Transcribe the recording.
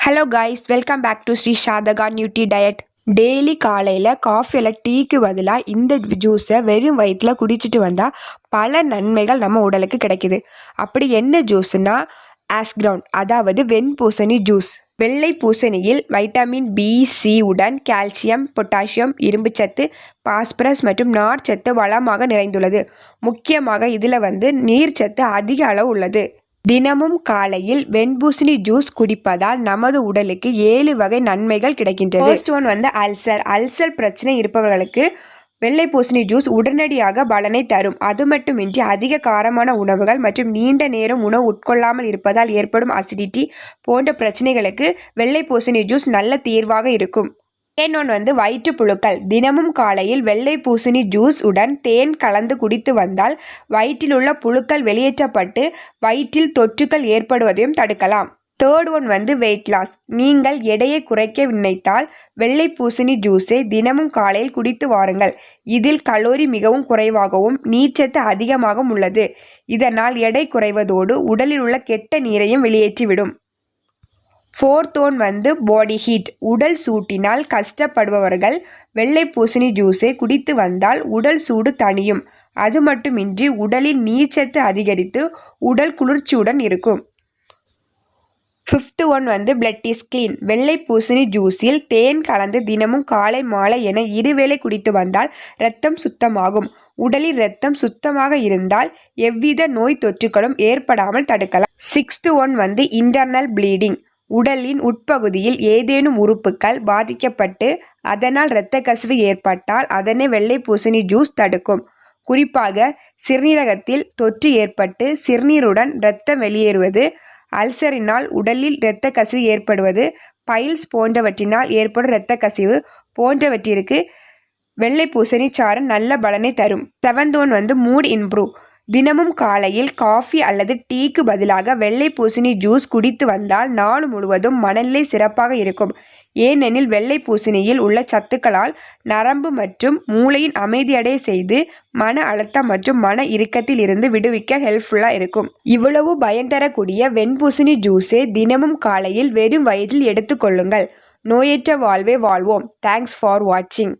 Hello guys, welcome back to Sri Sadhaka nutri diet. Daily காலையில் காஃபியில் டீக்கு பதிலாக இந்த ஜூஸை வெறும் வயிற்றில் குடிச்சிட்டு வந்தால் பல நன்மைகள் நம்ம உடலுக்கு கிடைக்குது. அப்படி என்ன ஜூஸ்னா ஆஸ்கிரவுண்ட், அதாவது வெண்பூசணி ஜூஸ். வெள்ளை பூசணியில் வைட்டமின் B, C உடன் கால்சியம், பொட்டாசியம், இரும்புச்சத்து, பாஸ்பரஸ் மற்றும் நார்ச்சத்து வளமாக நிறைந்துள்ளது. முக்கியமாக இதில் நீர்ச்சத்து அதிக அளவு உள்ளது. தினமும் காலையில் வெண்பூசணி ஜூஸ் குடிப்பதால் நமது உடலுக்கு 7 வகை நன்மைகள் கிடைக்கின்றது. ஃபர்ஸ்ட் ஒன் அல்சர் பிரச்சனை இருப்பவர்களுக்கு வெள்ளை பூசணி ஜூஸ் உடனடியாக பலனை தரும். அது மட்டுமின்றி அதிக காரமான உணவுகள் மற்றும் நீண்ட நேரம் உணவு உட்கொள்ளாமல் இருப்பதால் ஏற்படும் அசிடிட்டி போன்ற பிரச்சனைகளுக்கு வெள்ளை பூசணி ஜூஸ் நல்ல தீர்வாக இருக்கும். தேன் வயிற்றுப்புழுக்கள். தினமும் காலையில் வெள்ளை பூசணி ஜூஸ் உடன் தேன் கலந்து குடித்து வந்தால் வயிற்றில் உள்ள புழுக்கள் வெளியேற்றப்பட்டு வயிற்றில் தொற்றுக்கள் ஏற்படுவதையும் தடுக்கலாம். Third one weight loss. நீங்கள் எடையை குறைக்க நினைத்தால் வெள்ளை பூசணி ஜூஸை தினமும் காலையில் குடித்து வாருங்கள். இதில் கலோரி மிகவும் குறைவாகவும் நீர்ச்சத்து அதிகமாகவும் உள்ளது. இதனால் எடை குறைவதோடு உடலில் உள்ள கெட்ட நீரையும் வெளியேற்றிவிடும். Fourth one body heat. உடல் சூட்டினால் கஷ்டப்படுபவர்கள் வெள்ளை பூசணி ஜூஸை குடித்து வந்தால் உடல் சூடு தணியும். அது மட்டுமின்றி உடலில் நீர்ச்சத்து அதிகரித்து உடல் குளிர்ச்சியுடன் இருக்கும். Fifth one blood is clean. வெள்ளை பூசணி ஜூஸில் தேன் கலந்து தினமும் காலை மாலை என இருவேளை குடித்து வந்தால் இரத்தம் சுத்தமாகும். உடலில் இரத்தம் சுத்தமாக இருந்தால் எவ்வித நோய் தொற்றுகளும் ஏற்படாமல் தடுக்கலாம். Sixth one internal bleeding. உடலின் உட்பகுதியில் ஏதேனும் உறுப்புகள் பாதிக்கப்பட்டு அதனால் இரத்த கசிவு ஏற்பட்டால் அதனை வெள்ளை பூசணி ஜூஸ் தடுக்கும். குறிப்பாக சிறுநீரகத்தில் தொற்று ஏற்பட்டு சிறுநீருடன் இரத்தம் வெளியேறுவது, அல்சரினால் உடலில் இரத்த கசிவு ஏற்படுவது, பைல்ஸ் போன்றவற்றினால் ஏற்படும் இரத்த கசிவு போன்றவற்றிற்கு வெள்ளை பூசணி சாறு நல்ல பலனை தரும். Seventh one mood improve. தினமும் காலையில் காஃபி அல்லது டீக்கு பதிலாக வெள்ளை பூசணி ஜூஸ் குடித்து வந்தால் நாள் முழுவதும் மனநிலை சிறப்பாக இருக்கும். ஏனெனில் வெள்ளை பூசணியில் உள்ள சத்துக்களால் நரம்பு மற்றும் மூளையின் அமைதியடைய செய்து மன அழுத்தம் மற்றும் மன இறுக்கத்தில் இருந்து விடுவிக்க ஹெல்ப்ஃபுல்லாக இருக்கும். இவ்வளவு பயன் தரக்கூடிய வெண்பூசணி ஜூஸை தினமும் காலையில் வெறும் வயிற்றில் எடுத்துக்கொள்ளுங்கள். நோயற்ற வாழ்வே வாழ்வோம். தேங்க்ஸ் ஃபார் வாட்சிங்.